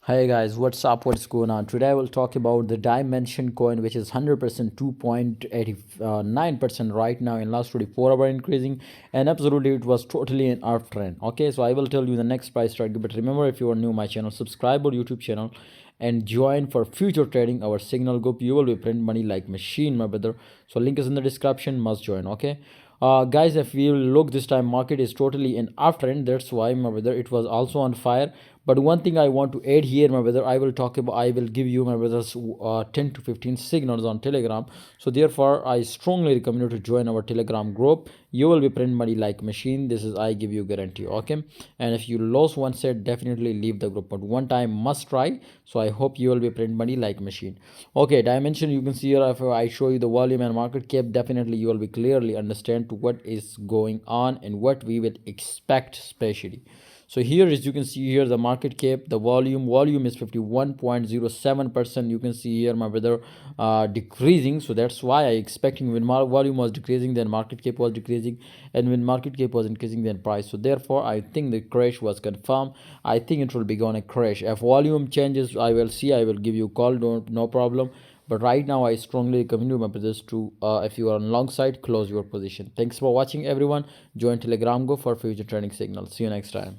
Hey guys, what's up? What's going on? Today I will talk about the Dymension coin, which is 100% 2.89% right now in last 24 hour increasing, and absolutely it was totally an uptrend. Okay, so I will tell you the next price target. But remember, if you are new my channel, subscribe our YouTube channel and join for future trading our signal group. You will be print money like machine, my brother. So link is in the description. Must join. Okay. Guys, if we look this time, market is totally in uptrend. That's why, my brother, it was also on fire. But one thing I want to add here, my brother, I will give you, my brothers, 10 to 15 signals on Telegram. So therefore, I strongly recommend you to join our Telegram group. You will be print money like machine. This is I give you guarantee. Okay. And if you lose one set, definitely leave the group. But one time must try. So I hope you will be print money like machine. Okay, Dimension, you can see here, if I show you the volume and market cap, definitely you will be clearly understand to what is going on and what we will expect especially. So here, as you can see here, the market cap, the volume is 51.07%. You can see here, my brother, decreasing. So that's why I expecting when volume was decreasing, then market cap was decreasing, and when market cap was increasing, then price. So therefore, I think the crash was confirmed. I think it will be gonna crash. If volume changes, I will see. I will give you a call. No problem. But right now, I strongly recommend you, my brothers, to if you are on long side, close your position. Thanks for watching, everyone. Join Telegram, go for future trading signals. See you next time.